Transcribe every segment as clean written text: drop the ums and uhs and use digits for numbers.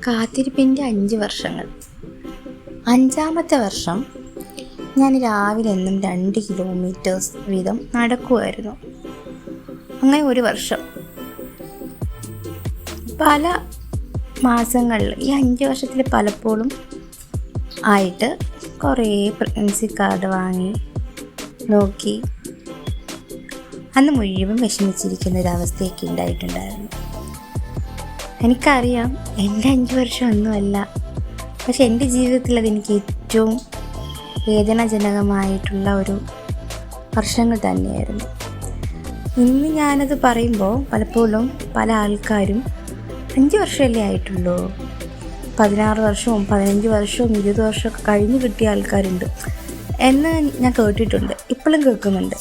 കാത്തിരിപ്പിൻ്റെ 5 വർഷങ്ങൾ. 5ാമത്തെ വർഷം ഞാൻ രാവിലെ എന്നും 2 കിലോമീറ്റേഴ്സ് വീതം നടക്കുമായിരുന്നു. അങ്ങനെ ഒരു വർഷം. പല മാസങ്ങളിൽ ഈ 5 വർഷത്തിൽ പലപ്പോഴും ആയിട്ട് കുറേ പ്രഗ്നൻസി കാർഡ് വാങ്ങി നോക്കി അന്ന് മുഴുവൻ വിഷമിച്ചിരിക്കുന്ന ഒരവസ്ഥയൊക്കെ ഉണ്ടായിട്ടുണ്ടായിരുന്നു. എനിക്കറിയാം എൻ്റെ 5 വർഷം ഒന്നുമല്ല, പക്ഷെ എൻ്റെ ജീവിതത്തിൽ അതെനിക്ക് ഏറ്റവും വേദനാജനകമായിട്ടുള്ള ഒരു വർഷങ്ങൾ തന്നെയായിരുന്നു. ഇന്ന് ഞാനത് പറയുമ്പോൾ പലപ്പോഴും പല ആൾക്കാരും 5 വർഷമല്ലേ ആയിട്ടുള്ളൂ, 16 വർഷവും 15 വർഷവും 20 വർഷമൊക്കെ കഴിഞ്ഞ് കിട്ടിയ ആൾക്കാരുണ്ട് എന്ന് ഞാൻ കേട്ടിട്ടുണ്ട്, ഇപ്പോഴും കേൾക്കുന്നുണ്ട്.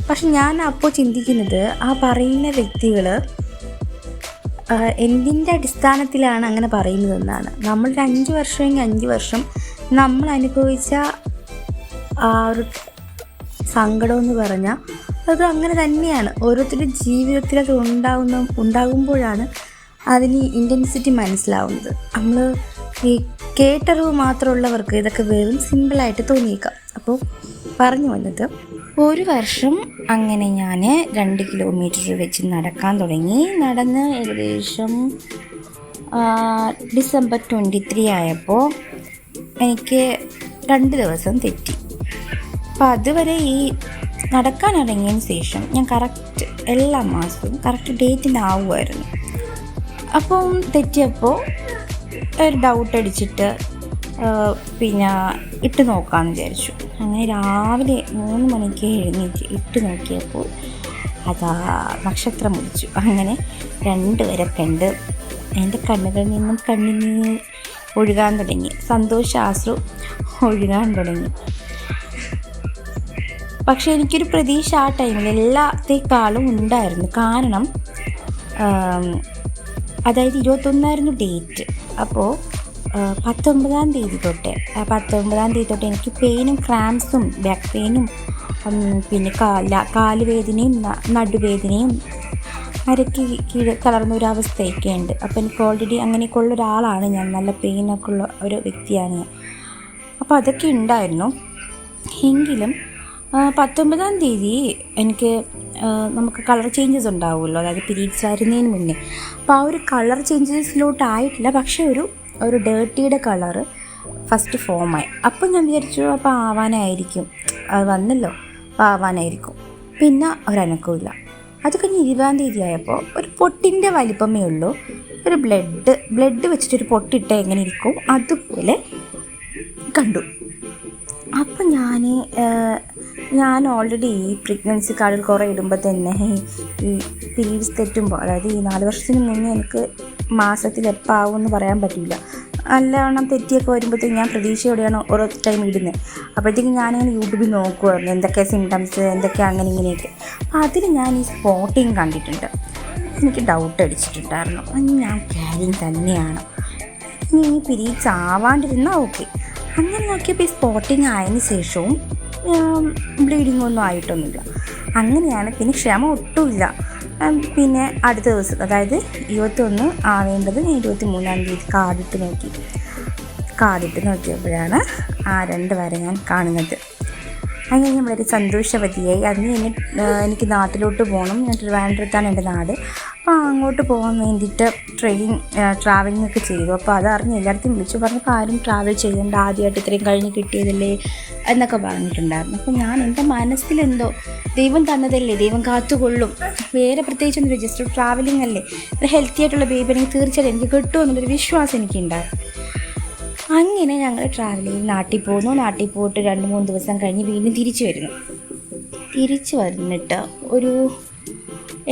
പക്ഷെ ഞാൻ അപ്പോൾ ചിന്തിക്കുന്നത്, ആ പറയുന്ന വ്യക്തികൾ എന്തിൻ്റെ അടിസ്ഥാനത്തിലാണ് അങ്ങനെ പറയുന്നതെന്നാണ്. നമ്മളുടെ 5 വർഷമെങ്കിൽ 5 വർഷം നമ്മൾ അനുഭവിച്ച ആ ഒരു സങ്കടമെന്ന് പറഞ്ഞാൽ അത് അങ്ങനെ തന്നെയാണ്. ഓരോരുത്തരുടെ ജീവിതത്തിൽ അത് ഉണ്ടാകുമ്പോഴാണ് അതിന് ഇൻറ്റൻസിറ്റി മനസ്സിലാവുന്നത്. നമ്മൾ ഈ കേട്ടറിവ് മാത്രമുള്ളവർക്ക് ഇതൊക്കെ വെറും സിമ്പിളായിട്ട് തോന്നിയേക്കാം. അപ്പോൾ പറഞ്ഞു വന്നത്, ഒരു വർഷം അങ്ങനെ ഞാൻ 2 കിലോമീറ്റർ വെച്ച് നടക്കാൻ തുടങ്ങി. നടന്ന് ഏകദേശം ഡിസംബർ 23 ആയപ്പോൾ എനിക്ക് 2 ദിവസം തെറ്റി. അപ്പോൾ അതുവരെ ഈ നടക്കാൻ ഇറങ്ങിയതിന് ശേഷം ഞാൻ കറക്റ്റ് എല്ലാ മാസവും കറക്റ്റ് ഡേറ്റിന് ആവുമായിരുന്നു. അപ്പം തെറ്റിയപ്പോൾ ഒരു ഡൗട്ട് അടിച്ചിട്ട് പിന്നെ ഇട്ട് നോക്കാമെന്ന് വിചാരിച്ചു. അങ്ങനെ രാവിലെ 3 മണിക്ക് എഴുന്നേറ്റ് ഇട്ട് നോക്കിയപ്പോൾ അതാ നക്ഷത്രം മുടിച്ചു. അങ്ങനെ 2 വരെ കണ്ട് എൻ്റെ കണ്ണുകളിൽ നിന്നും കണ്ണിന് ഒഴുകാൻ തുടങ്ങി, സന്തോഷാശ്രു ഒഴുകാൻ തുടങ്ങി. പക്ഷേ എനിക്കൊരു പ്രതീക്ഷ ആ ടൈമിൽ എല്ലാത്തേക്കാളും ഉണ്ടായിരുന്നു. കാരണം അതായത് 21 ഡേറ്റ്. അപ്പോൾ 19-ാം തീയതി തൊട്ട് എനിക്ക് പെയിനും ക്രാംസും ബാക്ക് പെയിനും പിന്നെ കാലുവേദനയും നടുവേദനയും അരക്ക് കീഴ് കലർന്ന ഒരവസ്ഥയൊക്കെ ഉണ്ട്. അപ്പോൾ എനിക്ക് ഓൾറെഡി അങ്ങനെയൊക്കെ ഉള്ള ഒരാളാണ് ഞാൻ, നല്ല പെയിനൊക്കെ ഉള്ള ഒരു വ്യക്തിയാണ് ഞാൻ. അപ്പോൾ അതൊക്കെ ഉണ്ടായിരുന്നു. എങ്കിലും 19-ാം തീയതി എനിക്ക് നമുക്ക് കളർ ചേഞ്ചസ് ഉണ്ടാവുമല്ലോ, അതായത് പീരീഡ്സ് വരുന്നതിന് മുന്നേ. അപ്പോൾ ആ ഒരു കളർ ചേഞ്ചസിലോട്ടായിട്ടില്ല, പക്ഷേ ഒരു ഡേർട്ടിയുടെ കളറ് ഫസ്റ്റ് ഫോമായി. അപ്പം ഞാൻ വിചാരിച്ചു അപ്പോൾ ആവാനായിരിക്കും, അത് വന്നല്ലോ അപ്പോൾ ആവാനായിരിക്കും. പിന്നെ ഒരനക്കമില്ല. അത് കഴിഞ്ഞ് 20-ാം തീയതി ആയപ്പോൾ ഒരു പൊട്ടിൻ്റെ വലിപ്പമേ ഉള്ളൂ. ഒരു ബ്ലഡ് വെച്ചിട്ടൊരു പൊട്ടിട്ട് എങ്ങനെ ഇരിക്കും അതുപോലെ കണ്ടു. അപ്പം ഞാൻ ഓൾറെഡി ഈ പ്രഗ്നൻസി കാർഡിൽ കുറേ ഇടുമ്പോൾ തന്നെ ഈ പീരീഡ്സ് തെറ്റുമ്പോൾ, അതായത് ഈ 4 വർഷത്തിന് മുന്നേ എനിക്ക് മാസത്തിൽ എപ്പോൾ ആവുമെന്ന് പറയാൻ പറ്റില്ല. നല്ലവണ്ണം തെറ്റിയൊക്കെ വരുമ്പോഴത്തേക്കും ഞാൻ പ്രതീക്ഷയോടെയാണ് ഓരോ ടൈം ഇടുന്നത്. അപ്പോഴത്തേക്കും ഞാനിങ്ങനെ യൂട്യൂബിൽ നോക്കുമായിരുന്നു എന്തൊക്കെ സിംറ്റംസ്, എന്തൊക്കെ അങ്ങനെ ഇങ്ങനെയൊക്കെ. അപ്പോൾ അതിൽ ഞാൻ ഈ സ്പോട്ടിങ് കണ്ടിട്ടുണ്ട്. എനിക്ക് ഡൗട്ട് അടിച്ചിട്ടുണ്ടായിരുന്നു, ഞാൻ ക്യാരിങ് തന്നെയാണ്, ഇനി ഈ പീരീഡ്സ് ആവാണ്ടിരുന്നാൽ ഓക്കെ. അങ്ങനെ നോക്കിയപ്പോൾ ഈ സ്പോട്ടിങ് ആയതിന് ശേഷവും ബ്ലീഡിങ് ഒന്നും ആയിട്ടൊന്നുമില്ല. അങ്ങനെയാണ്. പിന്നെ ക്ഷമ ഒട്ടുമില്ല. പിന്നെ അടുത്ത ദിവസം, അതായത് 21 ആവേണ്ടത് ഞാൻ 23-ാം തീയതി കാർഡിട്ട് നോക്കിയപ്പോഴാണ് ആ 2 വരെ ഞാൻ കാണുന്നത്. അങ്ങനെ ഞാൻ വളരെ സന്തോഷവതിയായി. അതിന് എനിക്ക് നാട്ടിലോട്ട് പോകണം. ഞാൻ ട്രിവാൻഡ്രത്താണ് എൻ്റെ നാട്. അപ്പോൾ അങ്ങോട്ട് പോകാൻ വേണ്ടിയിട്ട് ട്രാവലിംഗ് ഒക്കെ ചെയ്തു. അപ്പോൾ അതറിഞ്ഞ് എല്ലായിടത്തും വിളിച്ചു പറഞ്ഞപ്പോൾ ആരും ട്രാവൽ ചെയ്യേണ്ട, ആദ്യമായിട്ട് ഇത്രയും കഴിഞ്ഞ് കിട്ടിയതല്ലേ എന്നൊക്കെ പറഞ്ഞിട്ടുണ്ടായിരുന്നു. അപ്പോൾ ഞാൻ എൻ്റെ മനസ്സിലെന്തോ ദൈവം തന്നതല്ലേ, ദൈവം കാത്തുകൊള്ളും, വേറെ പ്രത്യേകിച്ചൊന്നുമില്ല, ജസ്റ്റ് ഒരു ട്രാവലിംഗ് അല്ലേ, ഒരു ഹെൽത്തി ആയിട്ടുള്ള ബേബി ആണെങ്കിൽ തീർച്ചയായിട്ടും എനിക്ക് കിട്ടുമെന്നുള്ളൊരു വിശ്വാസം എനിക്കുണ്ടായിരുന്നു. അങ്ങനെ ഞങ്ങൾ ട്രാവൽ ചെയ്ത് നാട്ടിൽ പോയിട്ട് 2-3 ദിവസം കഴിഞ്ഞ് വീണ്ടും തിരിച്ചു വന്നിട്ട്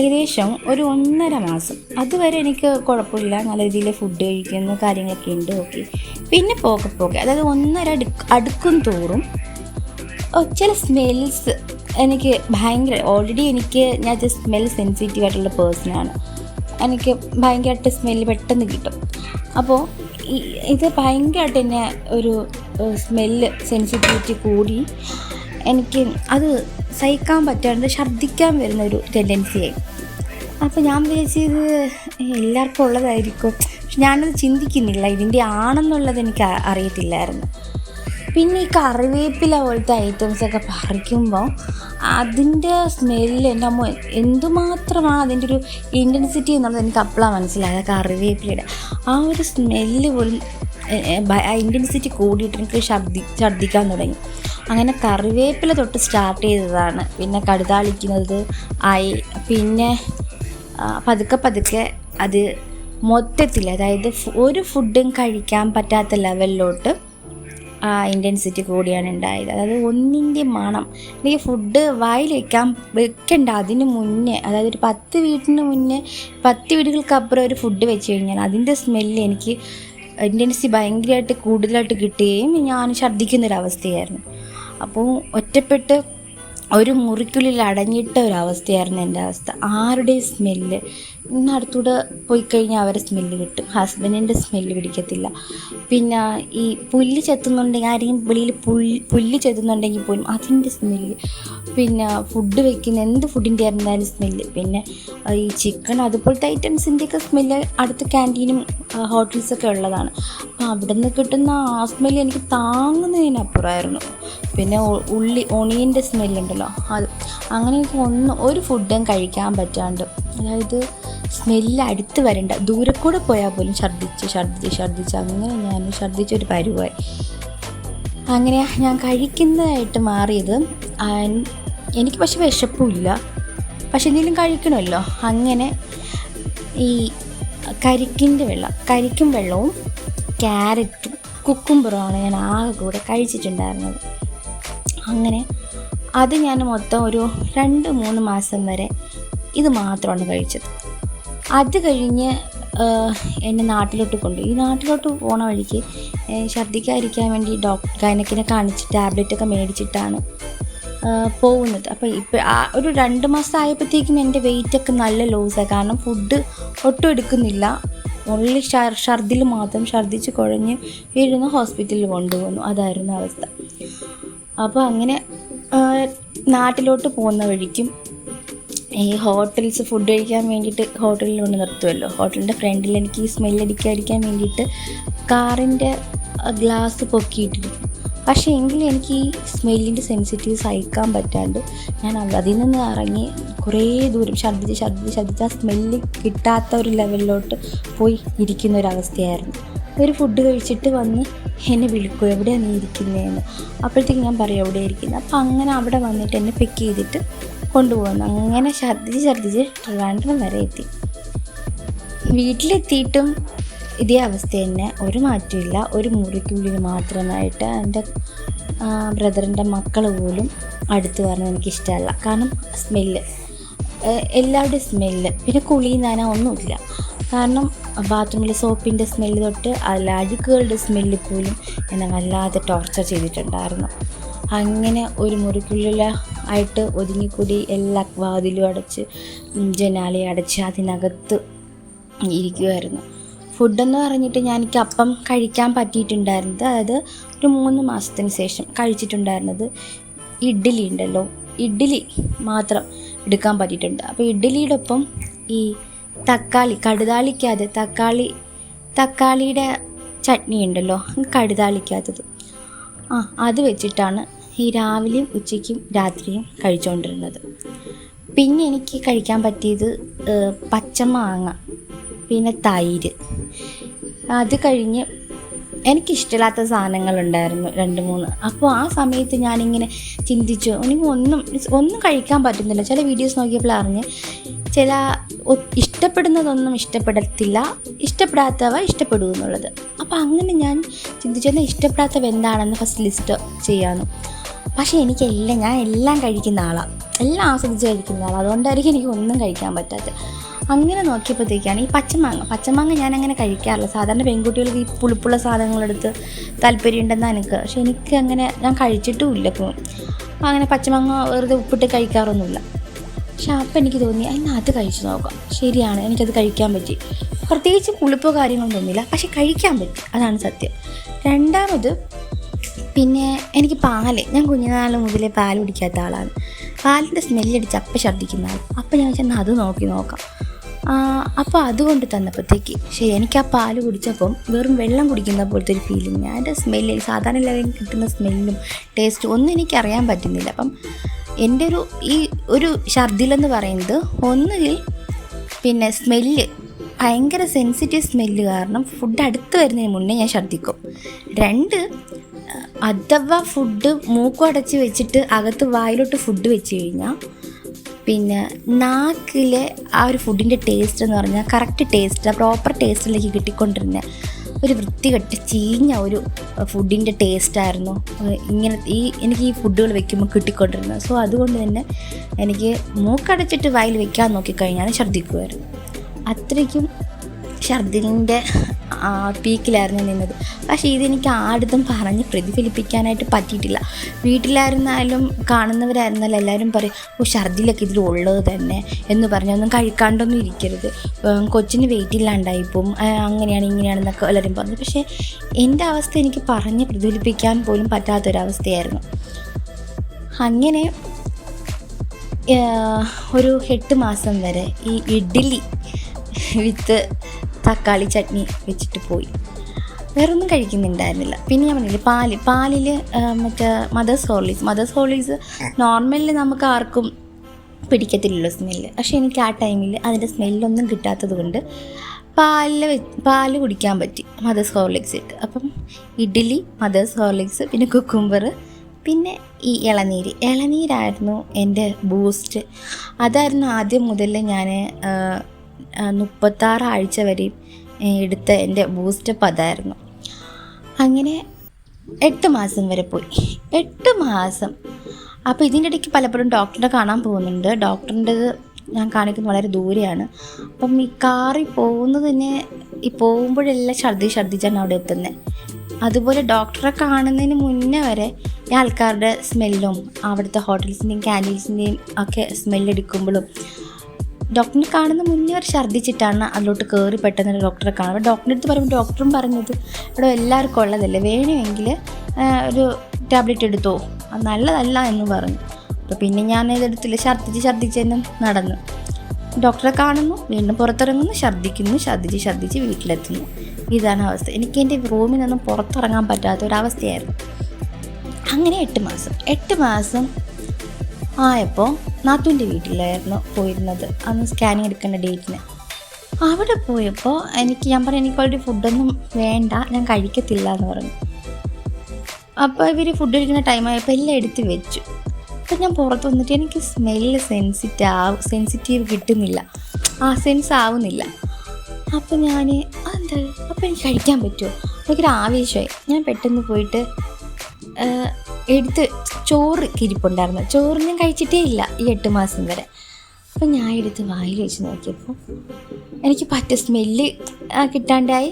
ഏകദേശം ഒരു 1.5 മാസം അതുവരെ എനിക്ക് കുഴപ്പമില്ല, നല്ല രീതിയിൽ ഫുഡ് കഴിക്കുന്ന കാര്യങ്ങളൊക്കെ ഉണ്ട്, ഓക്കെ. പിന്നെ പോകെ അതായത് 1.5 അടുക്കും തോറും ചില സ്മെൽസ് എനിക്ക് ഭയങ്കര, ഓൾറെഡി ഞാൻ സ്മെൽ സെൻസിറ്റീവ് ആയിട്ടുള്ള പേഴ്സണാണ്. എനിക്ക് ഭയങ്കരമായിട്ട് സ്മെല്ല് പെട്ടെന്ന് കിട്ടും. അപ്പോൾ ഇത് ഭയങ്കരമായിട്ട് തന്നെ ഒരു സ്മെല്ല് സെൻസിറ്റിവിറ്റി കൂടി എനിക്ക് അത് സഹിക്കാൻ പറ്റാണ്ട് ഛർദ്ദിക്കാൻ വരുന്നൊരു ടെൻഡൻസിയായി. അപ്പോൾ ഞാൻ വിചാരിച്ചത് എല്ലാവർക്കും ഉള്ളതായിരിക്കും. പക്ഷെ ഞാനത് ചിന്തിക്കുന്നില്ല, ഇതിൻ്റെ ആണെന്നുള്ളത് എനിക്ക് അറിയത്തില്ലായിരുന്നു. പിന്നെ ഈ കറിവേപ്പില പോലത്തെ ഐറ്റംസൊക്കെ പറിക്കുമ്പോൾ അതിൻ്റെ സ്മെല്ല് എൻ്റെ അമ്മ എന്തുമാത്രമാണ് അതിൻ്റെ ഒരു ഇൻറ്റൻസിറ്റി എന്നുള്ളത് എനിക്ക് അപ്പോഴാണ് മനസ്സിലായത്. കറിവേപ്പിലയുടെ ആ ഒരു സ്മെല്ല് പോലും ആ ഇൻറ്റൻസിറ്റി കൂടിയിട്ട് എനിക്ക് ഛർദ്ദിക്കാൻ തുടങ്ങി. അങ്ങനെ കറിവേപ്പില തൊട്ട് സ്റ്റാർട്ട് ചെയ്തതാണ്. പിന്നെ കടുതാളിക്കുന്നത് ആയി. പിന്നെ പതുക്കെ അത് മൊത്തത്തിൽ, അതായത് ഒരു ഫുഡും കഴിക്കാൻ പറ്റാത്ത ലെവലിലോട്ട് ആ ഇൻറ്റൻസിറ്റി കൂടിയാണ് ഉണ്ടായത്. അതായത് ഒന്നിൻ്റെ മണം, എനിക്ക് ഫുഡ് വായിൽ വെക്കണ്ട അതിന് മുന്നേ, അതായത് ഒരു 10 വീട്ടിന് മുന്നേ 10 വീടുകൾക്കപ്പുറം ഒരു ഫുഡ് വെച്ച് കഴിഞ്ഞാൽ അതിൻ്റെ സ്മെല്ല് എനിക്ക് ഇൻറ്റൻസിറ്റി ഭയങ്കരമായിട്ട് കൂടുതലായിട്ട് കിട്ടുകയും ഞാൻ ഛർദ്ദിക്കുന്നൊരവസ്ഥയായിരുന്നു. അപ്പോൾ ഒറ്റപ്പെട്ട് ഒരു മുറിക്കുള്ളിൽ അടഞ്ഞിട്ട ഒരവസ്ഥയായിരുന്നു എൻ്റെ അവസ്ഥ. ആരുടെയും സ്മെല്ല് അടുത്തൂടെ പോയി കഴിഞ്ഞാൽ അവരെ സ്മെല്ല് കിട്ടും, ഹസ്ബൻഡിൻ്റെ സ്മെല്ല് പിടിക്കത്തില്ല. പിന്നെ ഈ പുല്ല് ചെത്തുന്നുണ്ടെങ്കിൽ, ആരെങ്കിലും വെളിയിൽ പുല്ല് ചെത്തുന്നുണ്ടെങ്കിൽ പോലും അതിൻ്റെ സ്മെല്ല്. പിന്നെ ഫുഡ് വയ്ക്കുന്ന എന്ത് ഫുഡിൻ്റെ ആയിരുന്നാലും സ്മെല്ല്. പിന്നെ ഈ ചിക്കൻ അതുപോലത്തെ ഐറ്റംസിൻ്റെയൊക്കെ സ്മെല്ല് അടുത്ത ക്യാൻറ്റീനും ഹോട്ടൽസൊക്കെ ഉള്ളതാണ്. അപ്പോൾ അവിടെ നിന്ന് കിട്ടുന്ന ആ സ്മെല്ല് എനിക്ക് താങ്ങുന്നതിനപ്പുറമായിരുന്നു. പിന്നെ ഒണിയൻ്റെ സ്മെല്ലുണ്ടല്ലോ, അത് അങ്ങനെ ഒരു ഫുഡും കഴിക്കാൻ പറ്റാണ്ട്, അതായത് സ്മെല്ല് അടുത്ത് വരണ്ട, ദൂരെ കൂടെ പോയാൽ പോലും ഛർദ്ദിച്ച് അങ്ങനെ ഞാൻ ഛർദ്ദിച്ചൊരു പരുവായി. അങ്ങനെ ഞാൻ കഴിക്കുന്നതായിട്ട് മാറിയത്. എനിക്ക് പക്ഷെ വിശപ്പുമില്ല, പക്ഷെ എന്തെങ്കിലും കഴിക്കണമല്ലോ. അങ്ങനെ ഈ കരിക്കും വെള്ളവും ക്യാരറ്റും കുക്കുംബറുമാണ് ഞാൻ ആകെ കൂടെ കഴിച്ചിട്ടുണ്ടായിരുന്നത്. അങ്ങനെ അത് ഞാൻ മൊത്തം ഒരു 2-3 മാസം വരെ ഇത് മാത്രമാണ് കഴിച്ചത്. അത് കഴിഞ്ഞ് എന്നെ നാട്ടിലോട്ട് കൊണ്ടുപോയി. ഈ നാട്ടിലോട്ട് പോണ വഴിക്ക് ഛർദ്ദിക്കാതിരിക്കാൻ വേണ്ടി ഗൈനക്കിനെ കാണിച്ച് ടാബ്ലറ്റൊക്കെ മേടിച്ചിട്ടാണ് പോകുന്നത്. അപ്പോൾ ഇപ്പോൾ ഒരു 2 മാസം ആയപ്പോഴത്തേക്കും എൻ്റെ വെയിറ്റൊക്കെ നല്ല ലോസായി. കാരണം ഫുഡ് ഒട്ടും എടുക്കുന്നില്ല, ഓൺലി ഛർദിൽ മാത്രം, ഛർദ്ദിച്ച് കുഴഞ്ഞ് വീഴുന്ന ഹോസ്പിറ്റലിൽ കൊണ്ടുപോകുന്നു. അതായിരുന്നു അവസ്ഥ. അപ്പോൾ അങ്ങനെ നാട്ടിലോട്ട് പോകുന്ന വഴിക്കും ഈ ഹോട്ടൽസ് ഫുഡ് കഴിക്കാൻ വേണ്ടിയിട്ട് ഹോട്ടലിൽ കൊണ്ട് നിർത്തുമല്ലോ. ഹോട്ടലിൻ്റെ ഫ്രണ്ടിൽ എനിക്ക് ഈ സ്മെല്ലടിക്കാതിരിക്കാൻ വേണ്ടിയിട്ട് കാറിൻ്റെ ഗ്ലാസ് പൊക്കിയിട്ടിരുന്നു. പക്ഷേ എങ്കിലും എനിക്ക് ഈ സ്മെല്ലിൻ്റെ സെൻസിറ്റീവ് സഹിക്കാൻ പറ്റാണ്ട് ഞാൻ അതിൽ നിന്ന് ഇറങ്ങി കുറേ ദൂരം ഛർദ്ദിച്ച് ആ സ്മെല്ല് കിട്ടാത്ത ഒരു ലെവലിലോട്ട് പോയി ഇരിക്കുന്ന ഒരവസ്ഥയായിരുന്നു. ഒരു ഫുഡ് കഴിച്ചിട്ട് വന്ന് എന്നെ വിളിക്കും, എവിടെയാണ് നീ ഇരിക്കുന്നതെന്ന്. അപ്പോഴത്തേക്ക് ഞാൻ പറയും എവിടെ ഇരിക്കുന്നത്. അപ്പോൾ അങ്ങനെ അവിടെ വന്നിട്ട് എന്നെ പിക്ക് ചെയ്തിട്ട് കൊണ്ടുപോകുന്നു. അങ്ങനെ ഛർദ്ദിച്ച് ട്രിവാൻഡ്രം വരെ എത്തി. വീട്ടിലെത്തിയിട്ടും ഇതേ അവസ്ഥ തന്നെ, ഒരു മാറ്റമില്ല. ഒരു മുറിക്കുള്ളിൽ മാത്രമായിട്ട് എൻ്റെ ബ്രദറിൻ്റെ മക്കൾ പോലും അടുത്ത് പറഞ്ഞാൽ എനിക്കിഷ്ടമല്ല. കാരണം സ്മെല്ല്, എല്ലാവരുടെയും സ്മെല്ല്. പിന്നെ കുളിയും നന ഒന്നുമില്ല. കാരണം ബാത്റൂമിലെ സോപ്പിൻ്റെ സ്മെല്ല് തൊട്ട് അതിൽ അഴുക്കുകളുടെ സ്മെല്ല് പോലും എന്നെ വല്ലാതെ ടോർച്ചർ ചെയ്തിട്ടുണ്ടായിരുന്നു. അങ്ങനെ ഒരു മുറിക്കുള്ളിലായിട്ട് ഒതുങ്ങിക്കൂടി എല്ലാ വാതിലും അടച്ച് ജനാലയും അടച്ച് അതിനകത്ത് ഇരിക്കുമായിരുന്നു. ഫുഡെന്ന് പറഞ്ഞിട്ട് എനിക്ക് അപ്പം കഴിക്കാൻ പറ്റിയിട്ടുണ്ടായിരുന്നത്, അതായത് ഒരു 3 മാസത്തിന് ശേഷം കഴിച്ചിട്ടുണ്ടായിരുന്നത് ഇഡ്ഡലി ഉണ്ടല്ലോ, ഇഡ്ഡലി മാത്രം എടുക്കാൻ പറ്റിയിട്ടുണ്ട്. അപ്പോൾ ഇഡ്ഡലിയുടെ ഒപ്പം ഈ തക്കാളിയുടെ ചട്നി ഉണ്ടല്ലോ, കടുതാളിക്കാത്തത്, അത് വെച്ചിട്ടാണ് ഈ രാവിലെയും ഉച്ചയ്ക്കും രാത്രിയും കഴിച്ചുകൊണ്ടിരുന്നത്. പിന്നെ എനിക്ക് കഴിക്കാൻ പറ്റിയത് പച്ചമാങ്ങ, പിന്നെ തൈര്. അത് കഴിഞ്ഞ് എനിക്കിഷ്ടമില്ലാത്ത സാധനങ്ങളുണ്ടായിരുന്നു 2-3. അപ്പോൾ ആ സമയത്ത് ഞാനിങ്ങനെ ചിന്തിച്ചു, എനിക്ക് ഒന്നും കഴിക്കാൻ പറ്റുന്നില്ല. ചില വീഡിയോസ് നോക്കിയപ്പോൾ അറിഞ്ഞ് ചില ഇഷ്ടപ്പെടുന്നതൊന്നും ഇഷ്ടപ്പെടത്തില്ല, ഇഷ്ടപ്പെടാത്തവ ഇഷ്ടപ്പെടൂ എന്നുള്ളത്. അപ്പോൾ അങ്ങനെ ഞാൻ ചിന്തിച്ചെന്നാൽ ഇഷ്ടപ്പെടാത്തവ എന്താണെന്ന് ഫസ്റ്റ് ലിസ്റ്റ് ചെയ്യാമെന്ന്. പക്ഷേ ഞാൻ എല്ലാം കഴിക്കുന്ന ആളാണ്, എല്ലാം ആസ്വദിച്ച് കഴിക്കുന്ന ആളാണ്. അതുകൊണ്ടായിരിക്കും എനിക്ക് ഒന്നും കഴിക്കാൻ പറ്റാത്തത്. അങ്ങനെ നോക്കിയപ്പോഴത്തേക്കാണ് ഈ പച്ചമാങ്ങ ഞാനങ്ങനെ കഴിക്കാറില്ല. സാധാരണ പെൺകുട്ടികൾക്ക് ഈ പുളിപ്പുള്ള സാധനങ്ങളെടുത്ത് താല്പര്യം ഉണ്ടെന്നാണ് എനിക്ക്. പക്ഷെ എനിക്ക് അങ്ങനെ ഞാൻ കഴിച്ചിട്ടുമില്ല. ഇപ്പോൾ അങ്ങനെ പച്ചമാങ്ങ വെറുതെ ഉപ്പിട്ട് കഴിക്കാറൊന്നുമില്ല. പക്ഷെ അപ്പോൾ എനിക്ക് തോന്നി അത് കഴിച്ച് നോക്കാം. ശരിയാണ്, എനിക്കത് കഴിക്കാൻ പറ്റി. പ്രത്യേകിച്ച് പുളിപ്പോ കാര്യങ്ങളൊന്നും തോന്നിയില്ല, പക്ഷെ കഴിക്കാൻ പറ്റി, അതാണ് സത്യം. രണ്ടാമത് പിന്നെ എനിക്ക് ഞാൻ കുഞ്ഞുനാൾ മുതലേ പാൽ കുടിക്കാത്ത ആളാണ്. പാലിൻ്റെ സ്മെല്ലടിച്ച് അപ്പം ഛർദ്ദിക്കുന്ന ആൾ. അപ്പം ഞാൻ ചെന്നാൽ അത് നോക്കാം. അപ്പോൾ അതുകൊണ്ട് തന്നപ്പോഴത്തേക്ക് ശരി, എനിക്ക് ആ പാല് കുടിച്ചപ്പം വെറും വെള്ളം കുടിക്കുന്ന പോലത്തെ ഒരു ഫീലിംഗ്. അതിൻ്റെ സ്മെല്ല് സാധാരണ എല്ലാവരും കിട്ടുന്ന സ്മെല്ലും ടേസ്റ്റും ഒന്നും എനിക്കറിയാൻ പറ്റുന്നില്ല. അപ്പം എൻ്റെ ഒരു ഛർദിലെന്ന് പറയുന്നത് ഒന്നുകിൽ പിന്നെ സ്മെല്ല്, ഭയങ്കര സെൻസിറ്റീവ് സ്മെല്ല് കാരണം ഫുഡ് അടുത്ത് വരുന്നതിന് മുന്നേ ഞാൻ ഛർദ്ദിക്കും. 2, അഥവാ ഫുഡ് മൂക്കടച്ച് വെച്ചിട്ട് അകത്ത് വായിലോട്ട് ഫുഡ് വെച്ച് കഴിഞ്ഞാൽ പിന്നെ നാക്കിലെ ആ ഒരു ഫുഡിൻ്റെ ടേസ്റ്റ് എന്ന് പറഞ്ഞാൽ കറക്റ്റ് ടേസ്റ്റ്, പ്രോപ്പർ ടേസ്റ്റിലേക്ക് കിട്ടിക്കൊണ്ടിരുന്ന ഒരു വൃത്തികെട്ട് ചീഞ്ഞ ഒരു ഫുഡിൻ്റെ ടേസ്റ്റായിരുന്നു എനിക്ക് ഈ ഫുഡുകൾ വെക്കുമ്പോൾ കിട്ടിക്കൊണ്ടിരുന്നത്. സോ അതുകൊണ്ട് തന്നെ എനിക്ക് മൂക്കടച്ചിട്ട് വായിൽ വെക്കാൻ നോക്കിക്കഴിഞ്ഞാൽ ഛർദ്ദിക്കുമായിരുന്നു. അത്രയ്ക്കും ഛർദിലിൻ്റെ പീക്കിലായിരുന്നു നിന്നത്. പക്ഷേ ഇതെനിക്ക് ആടും പറഞ്ഞ് പ്രതിഫലിപ്പിക്കാനായിട്ട് പറ്റിയിട്ടില്ല. വീട്ടിലായിരുന്നാലും കാണുന്നവരായിരുന്നാലും എല്ലാവരും പറയും, ഛർദിലൊക്കെ ഇതിലുള്ളത് തന്നെ എന്ന് പറഞ്ഞൊന്നും കഴിക്കാണ്ടൊന്നും ഇരിക്കരുത്, കൊച്ചിന് വെയിറ്റ് ഇല്ലാണ്ടായിപ്പോവും, അങ്ങനെയാണ് ഇങ്ങനെയാണെന്നൊക്കെ എല്ലാവരും പറഞ്ഞു. പക്ഷേ എൻ്റെ അവസ്ഥ എനിക്ക് പറഞ്ഞ് പ്രതിഫലിപ്പിക്കാൻ പോലും പറ്റാത്തൊരവസ്ഥയായിരുന്നു. അങ്ങനെ ഒരു 8 മാസം വരെ ഈ ഇഡ്ഡലി വിത്ത് തക്കാളി ചട്നി വെച്ചിട്ട് പോയി. വേറൊന്നും കഴിക്കുന്നുണ്ടായിരുന്നില്ല. പിന്നെ ഞാൻ പറഞ്ഞില്ലേ പാലിൽ മറ്റേ മദേഴ്സ് ഹോർലിക്സ് നോർമലി നമുക്ക് ആർക്കും പിടിക്കത്തില്ലല്ലോ സ്മെല്ല്. പക്ഷേ എനിക്ക് ആ ടൈമിൽ അതിൻ്റെ സ്മെല്ലൊന്നും കിട്ടാത്തത് കൊണ്ട് പാല് കുടിക്കാൻ പറ്റി മദേഴ്സ് ഹോർലിക്സ് ഇട്ട്. അപ്പം ഇഡ്ഡലി, മദേഴ്സ് ഹോർലിക്സ്, പിന്നെ കുക്കുംബർ, പിന്നെ ഈ ഇളനീരായിരുന്നു എൻ്റെ ബൂസ്റ്റ്. അതായിരുന്നു ആദ്യം മുതൽ ഞാൻ 36 ആഴ്ച വരെയും എടുത്ത എൻ്റെ ബൂസ്റ്റപ്പ് അതായിരുന്നു. അങ്ങനെ 8 മാസം വരെ പോയി. 8 മാസം. അപ്പോൾ ഇതിൻ്റെ ഇടയ്ക്ക് പലപ്പോഴും ഡോക്ടറെ കാണാൻ പോകുന്നുണ്ട്. ഡോക്ടറിൻ്റെത് ഞാൻ കാണിക്കുന്നത് വളരെ ദൂരെയാണ്. അപ്പം ഈ കാറിൽ പോകുന്നതിന് പോകുമ്പോഴെല്ലാം ഛർദ്ദിച്ചാണ് അവിടെ എത്തുന്നത്. അതുപോലെ ഡോക്ടറെ കാണുന്നതിന് മുന്നേ വരെ ഈ ആൾക്കാരുടെ സ്മെല്ലും അവിടുത്തെ ഹോട്ടൽസിൻ്റെയും ക്യാൻറ്റീൻസിൻ്റെയും ഒക്കെ സ്മെല്ലെടുക്കുമ്പോഴും ഡോക്ടറിനെ കാണുന്ന മുന്നേ അവർ ഛർദ്ദിച്ചിട്ടാണ് അതിലോട്ട് കയറി പെട്ടെന്ന് ഡോക്ടറെ കാണുക. ഡോക്ടറിൻ്റെ അടുത്ത് പറയുമ്പോൾ ഡോക്ടറും പറഞ്ഞത് ഇവിടെ എല്ലാവർക്കും ഉള്ളതല്ലേ, വേണമെങ്കിൽ ഒരു ടാബ്ലറ്റ് എടുത്തോ, അത് നല്ലതല്ല എന്ന് പറഞ്ഞു. അപ്പോൾ പിന്നെ ഞാൻ ഇതെടുത്തില്ല, ഛർദ്ദിച്ച് തന്നെ നടന്നു. ഡോക്ടറെ കാണുന്നു, വീണ്ടും പുറത്തിറങ്ങുന്നു, ഛർദ്ദിച്ച് വീട്ടിലെത്തുന്നു. ഇതാണ് അവസ്ഥ. എനിക്ക് എൻ്റെ റൂമിൽ നിന്നും പുറത്തിറങ്ങാൻ പറ്റാത്ത ഒരവസ്ഥയായിരുന്നു. അങ്ങനെ 8 മാസം ആയപ്പോൾ നാത്തൂൻ്റെ വീട്ടിലായിരുന്നു പോയിരുന്നത്, അന്ന് സ്കാനിങ് എടുക്കേണ്ട ഡേറ്റിന്. അവിടെ പോയപ്പോൾ ഞാൻ പറഞ്ഞു എനിക്ക് ഓൾറെഡി ഫുഡൊന്നും വേണ്ട, ഞാൻ കഴിക്കത്തില്ല എന്ന് പറഞ്ഞു. അപ്പോൾ ഇവർ ഫുഡ് കഴിക്കുന്ന ടൈമായപ്പോൾ എല്ലാം എടുത്ത് വെച്ചു. അപ്പം ഞാൻ പുറത്ത് വന്നിട്ട് എനിക്ക് സ്മെല്ല് സെൻസിറ്റീവ് കിട്ടുന്നില്ല, സെൻസ് ആവുന്നില്ല. അപ്പം അപ്പോൾ എനിക്ക് കഴിക്കാൻ പറ്റുമോ? എനിക്കൊരു ആവേശമായി. ഞാൻ പെട്ടെന്ന് പോയിട്ട് എടുത്ത് ചോറ് ഇരിപ്പുണ്ടായിരുന്നു. ചോറ് ഞാൻ കഴിച്ചിട്ടേ ഇല്ല ഈ 8 മാസം വരെ. അപ്പം ഞാൻ എടുത്ത് വായിൽ വെച്ച് നോക്കിയപ്പോൾ എനിക്ക് സ്മെല്ല് കിട്ടാണ്ടായി.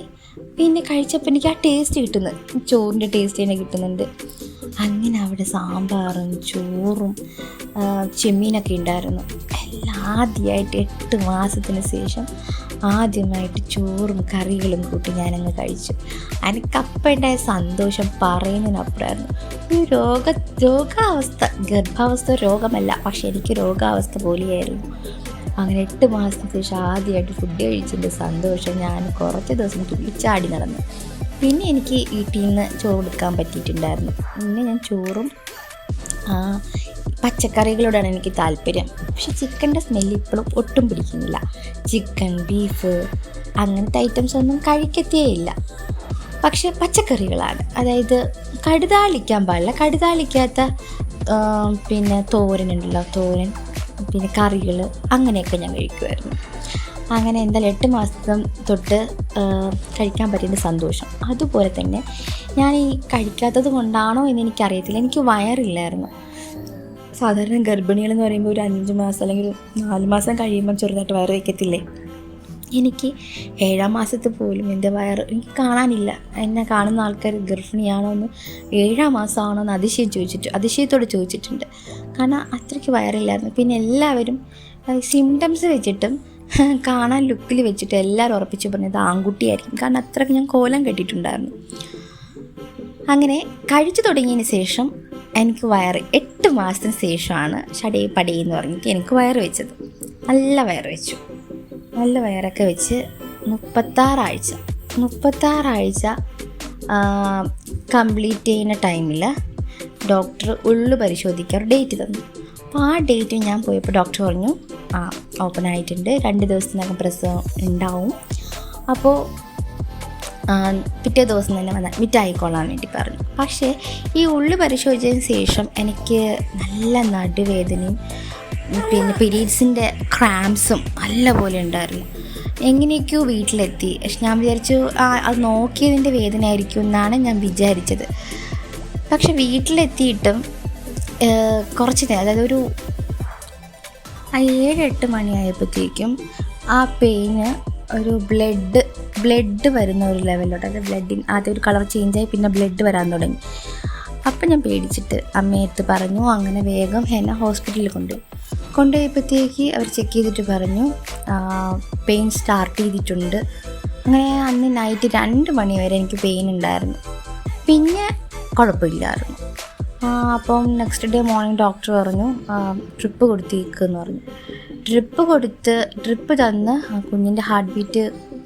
പിന്നെ കഴിച്ചപ്പോൾ എനിക്ക് ആ ടേസ്റ്റ് കിട്ടുന്നത്, ചോറിൻ്റെ ടേസ്റ്റ് തന്നെ കിട്ടുന്നുണ്ട്. അങ്ങനെ അവിടെ സാമ്പാറും ചോറും ചെമ്മീനൊക്കെ ഉണ്ടായിരുന്നു. എല്ലാം ആദ്യമായിട്ട് 8 മാസത്തിന് ശേഷം ആദ്യമായിട്ട് ചോറും കറികളും കൂട്ടി ഞാനങ്ങ് കഴിച്ചു. എനിക്കപ്പോഴുണ്ടായ സന്തോഷം പറയുന്നതിനപ്പുറമായിരുന്നു. ഒരു രോഗാവസ്ഥ, ഗർഭാവസ്ഥ രോഗമല്ല, പക്ഷെ എനിക്ക് രോഗാവസ്ഥ പോലെയായിരുന്നു. അങ്ങനെ 8 മാസത്തിന് ശേഷം ആദ്യമായിട്ട് ഫുഡ് കഴിച്ചതിൻ്റെ സന്തോഷം ഞാൻ കുറച്ച് ദിവസം തുള്ളിച്ചാടി നടന്നു. പിന്നെ എനിക്ക് വീട്ടിൽ നിന്ന് ചോറ് കൊടുക്കാൻ പറ്റിയിട്ടുണ്ടായിരുന്നു. പിന്നെ ഞാൻ ചോറും പച്ചക്കറികളോടാണ് എനിക്ക് താല്പര്യം. പക്ഷെ ചിക്കൻ്റെ സ്മെല്ല് ഇപ്പോഴും ഒട്ടും പിടിക്കുന്നില്ല. ചിക്കൻ, ബീഫ് അങ്ങനത്തെ ഐറ്റംസ് ഒന്നും കഴിക്കത്തേയില്ല. പക്ഷെ പച്ചക്കറികളാണ്, അതായത് കടുതാളിക്കാൻ പാടില്ല. കടുതാളിക്കാത്ത പിന്നെ തോരനുണ്ടല്ലോ, പിന്നെ കറികൾ അങ്ങനെയൊക്കെ ഞാൻ കഴിക്കുമായിരുന്നു. അങ്ങനെ എന്തായാലും 8 മാസം തൊട്ട് കഴിക്കാൻ പറ്റിയ സന്തോഷം. അതുപോലെ തന്നെ ഞാൻ ഈ കഴിക്കാത്തത് കൊണ്ടാണോ എന്ന് എനിക്കറിയത്തില്ല, എനിക്ക് വയറില്ലായിരുന്നു. സാധാരണ ഗർഭിണികളെന്ന് പറയുമ്പോൾ ഒരു 5 മാസം അല്ലെങ്കിൽ 4 മാസം കഴിയുമ്പോൾ ചെറുതായിട്ട് വയറ് വയ്ക്കത്തില്ലേ. എനിക്ക് 7-ാം മാസത്തിൽ പോലും എൻ്റെ വയറ് എനിക്ക് കാണാനില്ല. എന്നെ കാണുന്ന ആൾക്കാർ ഗർഭിണിയാണോ എന്ന് 7-ാം മാസമാണോ എന്ന് അതിശയത്തോട് ചോദിച്ചിട്ടുണ്ട്. കാരണം അത്രയ്ക്ക് വയറില്ലായിരുന്നു. പിന്നെ എല്ലാവരും സിംറ്റംസ് വെച്ചിട്ടും കാണാൻ ലുക്കിൽ വെച്ചിട്ട് എല്ലാവരും ഉറപ്പിച്ച് പറഞ്ഞത് ആൺകുട്ടിയായിരിക്കും. കാരണം അത്രയ്ക്ക് ഞാൻ കോലം കെട്ടിയിട്ടുണ്ടായിരുന്നു. അങ്ങനെ കഴിച്ചു തുടങ്ങിയതിന് ശേഷം എനിക്ക് വയറ് 8 മാസത്തിന് ശേഷമാണ് പടയെന്ന് പറഞ്ഞിട്ട് എനിക്ക് വയറ് വെച്ചത്. നല്ല വയറ് വെച്ചു. നല്ല വയറൊക്കെ വെച്ച് 36 ആഴ്ച കംപ്ലീറ്റ് ചെയ്യുന്ന ടൈമിൽ ഡോക്ടർ ഉള്ളു പരിശോധിക്കാൻ ഒരു ഡേറ്റ് തന്നു. അപ്പോൾ ആ ഡേറ്റ് ഞാൻ പോയപ്പോൾ ഡോക്ടർ പറഞ്ഞു ഓപ്പൺ ആയിട്ടുണ്ട്, 2 ദിവസത്തിനകം പ്രസവം ഉണ്ടാവും, അപ്പോൾ പിറ്റേ ദിവസം തന്നെ വന്ന് അഡ്മിറ്റ് ആയിക്കൊള്ളാൻ വേണ്ടി പറഞ്ഞു. പക്ഷേ ഈ ഉള്ളു പരിശോധിച്ചതിന് ശേഷം എനിക്ക് നല്ല നടുവേദനയും പിന്നെ പീരീഡ്സിൻ്റെ ക്രാംസും നല്ല പോലെ ഉണ്ടായിരുന്നു. എങ്ങനെയൊക്കെയോ വീട്ടിലെത്തി. പക്ഷെ ഞാൻ വിചാരിച്ചു അത് നോക്കിയതിൻ്റെ വേദന ആയിരിക്കും എന്നാണ് ഞാൻ വിചാരിച്ചത്. പക്ഷെ വീട്ടിലെത്തിയിട്ടും കുറച്ച് നേരം, അതായത് ഒരു 7-8 മണിയായപ്പോഴത്തേക്കും ആ പെയിന് ഒരു ബ്ലഡ് വരുന്ന ഒരു ലെവലിലോട്ട്, അതായത് ബ്ലഡിന് ആദ്യം ഒരു കളർ ചേഞ്ചായി പിന്നെ ബ്ലഡ് വരാൻ തുടങ്ങി. അപ്പം ഞാൻ പേടിച്ചിട്ട് അമ്മയടുത്ത് പറഞ്ഞു. അങ്ങനെ വേഗം എന്നെ ഹോസ്പിറ്റലിൽ കൊണ്ടുപോയപ്പോഴത്തേക്ക് അവർ ചെക്ക് ചെയ്തിട്ട് പറഞ്ഞു പെയിൻ സ്റ്റാർട്ട് ചെയ്തിട്ടുണ്ട്. അങ്ങനെ അന്ന് നൈറ്റ് 2 മണി വരെ എനിക്ക് പെയിൻ ഉണ്ടായിരുന്നു, പിന്നെ കുഴപ്പമില്ലായിരുന്നു. അപ്പം നെക്സ്റ്റ് ഡേ മോർണിംഗ് ഡോക്ടർ പറഞ്ഞു ട്രിപ്പ് കൊടുത്തേക്കെന്ന് പറഞ്ഞു. ട്രിപ്പ് തന്ന് കുഞ്ഞിൻ്റെ ഹാർട്ട് ബീറ്റ്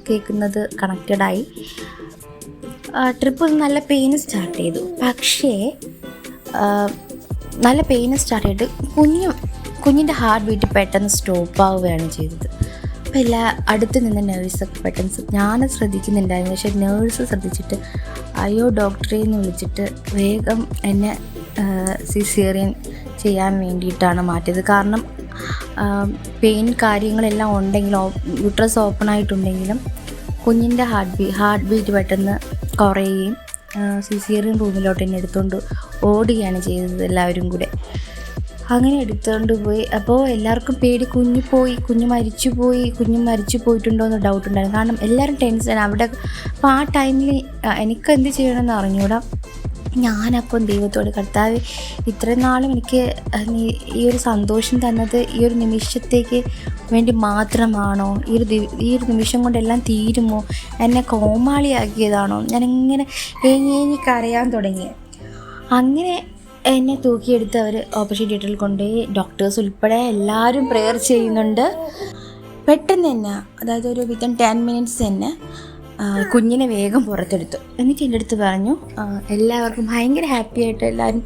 കേൾക്കുന്നത് കണക്റ്റഡായി. ട്രിപ്പ് നല്ല പെയിൻ സ്റ്റാർട്ട് ചെയ്തു. പക്ഷേ നല്ല പെയിൻ സ്റ്റാർട്ട് ചെയ്തിട്ട് കുഞ്ഞിൻ്റെ ഹാർട്ട് ബീറ്റ് പെട്ടെന്ന് സ്റ്റോപ്പ് ആവുകയാണ് ചെയ്തത്. അപ്പോൾ അടുത്ത് നിന്ന് നേഴ്സൊക്കെ പെട്ടെന്ന് ഞാൻ ശ്രദ്ധിക്കുന്നുണ്ടായിരുന്നു, പക്ഷേ നേഴ്സ് ശ്രദ്ധിച്ചിട്ട് അയ്യോ ഡോക്ടറെ എന്ന് വിളിച്ചിട്ട് വേഗം എന്നെ സിസേറിയൻ ചെയ്യാൻ വേണ്ടിയിട്ടാണ് മാറ്റിയത്. കാരണം പെയിൻ കാര്യങ്ങളെല്ലാം ഉണ്ടെങ്കിലും യൂട്രസ് ഓപ്പൺ ആയിട്ടുണ്ടെങ്കിലും കുഞ്ഞിൻ്റെ ഹാർട്ട് ബീറ്റ് പെട്ടെന്ന് കുറയുകയും സിസേറിയൻ റൂമിലോട്ട് എന്നെ എടുത്തുകൊണ്ട് ഓടുകയാണ് ചെയ്തത് എല്ലാവരും കൂടെ. അങ്ങനെ എടുത്തുകൊണ്ട് പോയി. അപ്പോൾ എല്ലാവർക്കും പേടി, കുഞ്ഞ് മരിച്ചു പോയിട്ടുണ്ടോ എന്ന് ഡൗട്ട് ഉണ്ടായിരുന്നു. കാരണം എല്ലാവരും ടെൻഷൻ അവിടെ. അപ്പോൾ ആ ടൈമിൽ എനിക്ക് എന്ത് ചെയ്യണമെന്ന് അറിഞ്ഞൂടാ. ഞാനപ്പം ദൈവത്തോട് കർത്താവ് ഇത്രയും നാളും എനിക്ക് ഈ ഒരു സന്തോഷം തന്നത് ഈ ഒരു നിമിഷത്തേക്ക് വേണ്ടി മാത്രമാണോ? ഈ ഒരു നിമിഷം കൊണ്ടെല്ലാം തീരുമോ? എന്നെ കോമാളിയാക്കിയതാണോ? ഞാനിങ്ങനെ ഏങ്ങി കരയാൻ തുടങ്ങി. അങ്ങനെ എന്നെ തൂക്കിയെടുത്ത് അവർ ഓപ്പറേഷൻ തിയേറ്ററിൽ കൊണ്ടുപോയി. ഡോക്ടേഴ്സ് ഉൾപ്പെടെ എല്ലാവരും പ്രെയർ ചെയ്യുന്നുണ്ട്. പെട്ടെന്ന് തന്നെ, അതായത് ഒരു വിത്തിൻ 10 മിനിറ്റ്സ് തന്നെ കുഞ്ഞിനെ വേഗം പുറത്തെടുത്തു. എന്നിട്ട് എൻ്റെ അടുത്ത് പറഞ്ഞു, എല്ലാവർക്കും ഭയങ്കര ഹാപ്പി ആയിട്ട് എല്ലാവരും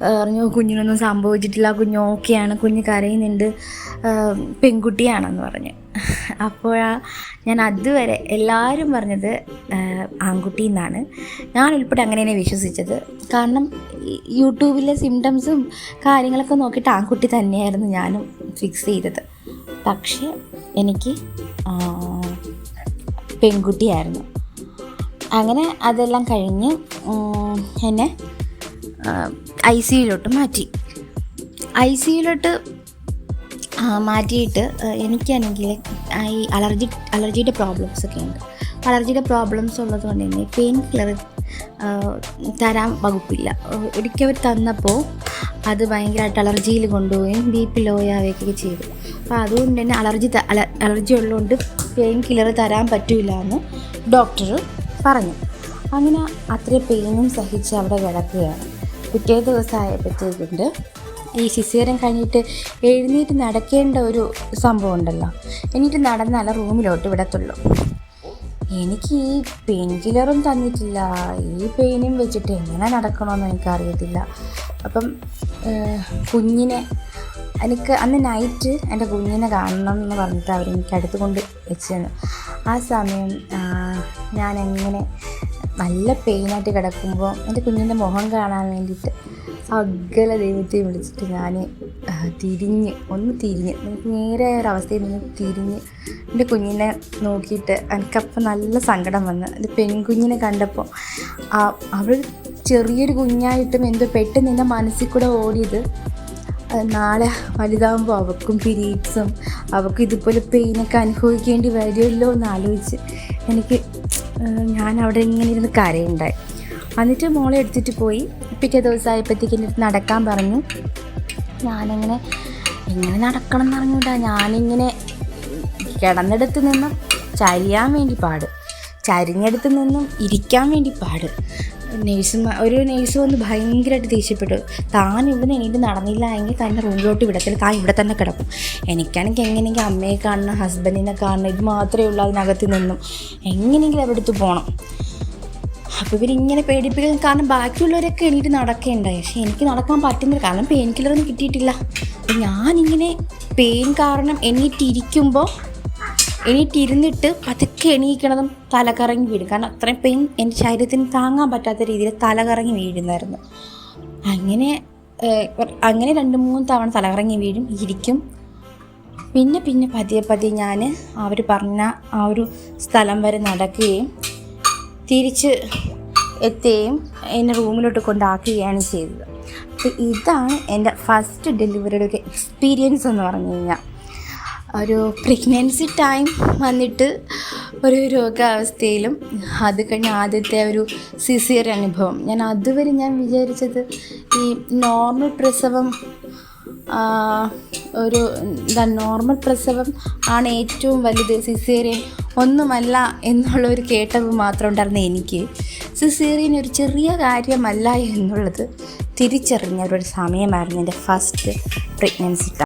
പറഞ്ഞു കുഞ്ഞിനൊന്നും സംഭവിച്ചിട്ടില്ല, കുഞ്ഞ് ഓക്കെയാണ്, കുഞ്ഞ് കരയുന്നുണ്ട്, പെൺകുട്ടിയാണെന്ന് പറഞ്ഞ്. അപ്പോഴാണ് ഞാൻ അതുവരെ എല്ലാവരും പറഞ്ഞത് ആൺകുട്ടി എന്നാണ്. ഞാൻ ഉൾപ്പെടെ അങ്ങനെയാണ് വിശ്വസിച്ചത്. കാരണം യൂട്യൂബിലെ സിംറ്റംസും കാര്യങ്ങളൊക്കെ നോക്കിയിട്ട് ആൺകുട്ടി തന്നെയായിരുന്നു ഞാനും ഫിക്സ് ചെയ്തത്. പക്ഷേ എനിക്ക് പെൺകുട്ടിയായിരുന്നു. അങ്ങനെ അതെല്ലാം കഴിഞ്ഞ് എന്നെ ICUയിലോട്ട് മാറ്റിയിട്ട് എനിക്കാണെങ്കിൽ ഈ അലർജിയുടെ പ്രോബ്ലംസൊക്കെ ഉണ്ട്. അലർജിയുടെ പ്രോബ്ലംസ് ഉള്ളത് കൊണ്ട് തന്നെ പെയിൻ കില്ലർ തരാൻ വകുപ്പില്ല. ഒരിക്കൽ തന്നപ്പോൾ അത് ഭയങ്കരമായിട്ട് അലർജിയിൽ കൊണ്ടുപോവുകയും BP ലോ ആവുകയൊക്കെ ചെയ്തു. അപ്പോൾ അതുകൊണ്ട് തന്നെ അലർജി ഉള്ളതുകൊണ്ട് പെയിൻ കില്ലർ തരാൻ പറ്റില്ല എന്ന് ഡോക്ടർ പറഞ്ഞു. അങ്ങനെ അത്ര പെയിനും സഹിച്ച് അവിടെ കിടക്കുകയാണ്. പിറ്റേ ദിവസം ആയപ്പോഴത്തേക്കുണ്ട് ഈ സിസേറിയൻ കഴിഞ്ഞിട്ട് എഴുന്നേറ്റ് നടക്കേണ്ട ഒരു സംഭവം ഉണ്ടല്ലോ, എന്നിട്ട് നടന്നാൽ റൂമിലോട്ട് വിടത്തുള്ളൂ. എനിക്ക് ഈ പെയിൻ കില്ലറും തന്നിട്ടില്ല, ഈ പെയിനും വെച്ചിട്ട് എങ്ങനെ നടക്കണമെന്ന് എനിക്കറിയത്തില്ല. അപ്പം കുഞ്ഞിനെ എനിക്ക് അന്ന് നൈറ്റ് എൻ്റെ കുഞ്ഞിനെ കാണണം എന്ന് പറഞ്ഞിട്ട് അവരെനിക്ക് അടുത്ത് കൊണ്ട് വെച്ചിരുന്നു. ആ സമയം ഞാനെങ്ങനെ നല്ല പെയിനായിട്ട് കിടക്കുമ്പോൾ എൻ്റെ കുഞ്ഞിൻ്റെ മുഖം കാണാൻ വേണ്ടിയിട്ട് സകല ദൈവത്തെ വിളിച്ചിട്ട് ഞാൻ തിരിഞ്ഞ് എനിക്ക് നേരെ ഒരവസ്ഥയിൽ നിന്ന് തിരിഞ്ഞ് എൻ്റെ കുഞ്ഞിനെ നോക്കിയിട്ട് എനിക്കപ്പം നല്ല സങ്കടം വന്നു. എൻ്റെ പെൺകുഞ്ഞിനെ കണ്ടപ്പോൾ അവൾ ചെറിയൊരു കുഞ്ഞായിട്ടും എന്തോ പെട്ടെന്ന് എൻ്റെ മനസ്സിൽ കൂടെ ഓടിയത് നാളെ വലുതാകുമ്പോൾ അവൾക്കും പീരീഡ്സും അവൾക്കും ഇതുപോലെ പെയിനൊക്കെ അനുഭവിക്കേണ്ടി വരുമല്ലോ എന്ന് ആലോചിച്ച് ഞാൻ അവിടെ ഇങ്ങനെ ഇരുന്ന് കരയുണ്ടായി. എന്നിട്ട് മോളെ എടുത്തിട്ട് പോയി. പിറ്റേ ദിവസം ആയപ്പോഴത്തേക്ക് എൻ്റെ അടുത്ത് നടക്കാൻ പറഞ്ഞു. ഞാനിങ്ങനെ എങ്ങനെ നടക്കണം എന്ന് പറഞ്ഞുകൂടാ. ഞാനിങ്ങനെ കിടന്നിടത്ത് നിന്നും ചരിയാൻ വേണ്ടി പാട്, ചരിഞ്ഞിടത്ത് നിന്നും ഇരിക്കാൻ വേണ്ടി പാട്. ഒരു നേഴ്സ് വന്ന് ഭയങ്കരമായിട്ട് ദേഷ്യപ്പെട്ടു. താൻ ഇവിടെ എണീറ്റ് നടന്നില്ല എങ്കിൽ തന്നെ റൂമിലോട്ട് വിടത്തില്ല, താൻ ഇവിടെ തന്നെ കിടക്കും. എനിക്കാണെങ്കിൽ എങ്ങനെയെങ്കിൽ അമ്മയെ കാണണം, ഹസ്ബൻഡിനെ കാണണം, ഇത് മാത്രമേ ഉള്ളൂ അതിനകത്ത് നിന്നും. എങ്ങനെയെങ്കിലും അവിടെ അടുത്ത് പോകണം. അപ്പോൾ ഇവരിങ്ങനെ പേടിപ്പിക്കും. കാരണം ബാക്കിയുള്ളവരൊക്കെ എണീറ്റ് നടക്കേണ്ടായി, പക്ഷേ എനിക്ക് നടക്കാൻ പറ്റുന്നില്ല, കാരണം പെയിൻ കില്ലറൊന്നും കിട്ടിയിട്ടില്ല. അപ്പോൾ ഞാനിങ്ങനെ പെയിൻ കാരണം എണീറ്റിരുന്നിട്ട് പതുക്കെ എണീക്കണതും തലകറങ്ങി വീഴും. കാരണം അത്രയും പെയിൻ എൻ്റെ ശരീരത്തിന് താങ്ങാൻ പറ്റാത്ത രീതിയിൽ തലകറങ്ങി വീഴുന്നായിരുന്നു. അങ്ങനെ 2-3 തവണ തലകറങ്ങി വീഴും, ഇരിക്കും. പിന്നെ പതിയെ ഞാൻ അവർ പറഞ്ഞ ആ ഒരു സ്ഥലം വരെ നടക്കുകയും തിരിച്ച് എത്തുകയും എന്നെ റൂമിലോട്ട് കൊണ്ടാക്കുകയാണ് ചെയ്തത്. അപ്പോൾ ഇതാണ് എൻ്റെ ഫസ്റ്റ് ഡെലിവറിയുടെ ഒരു എക്സ്പീരിയൻസ് എന്ന് പറഞ്ഞു കഴിഞ്ഞാൽ. ഒരു പ്രഗ്നൻസി ടൈം വന്നിട്ട് ഒരു രോഗാവസ്ഥയിലും അത് കഴിഞ്ഞ് ആദ്യത്തെ ഒരു സിസേറിയൻ അനുഭവം. അതുവരെ ഞാൻ വിചാരിച്ചത് ഈ നോർമൽ പ്രസവം നോർമൽ പ്രസവം ആണ് ഏറ്റവും വലുത്, സിസേറിയൻ ഒന്നുമല്ല എന്നുള്ളൊരു കേട്ടത് മാത്രം ഉണ്ടായിരുന്നു എനിക്ക്. സിസേറിയൻ ഒരു ചെറിയ കാര്യമല്ല എന്നുള്ളത് തിരിച്ചറിഞ്ഞ ഒരു സമയമായിരുന്നു എൻ്റെ ഫസ്റ്റ് പ്രഗ്നൻസി ടൈം.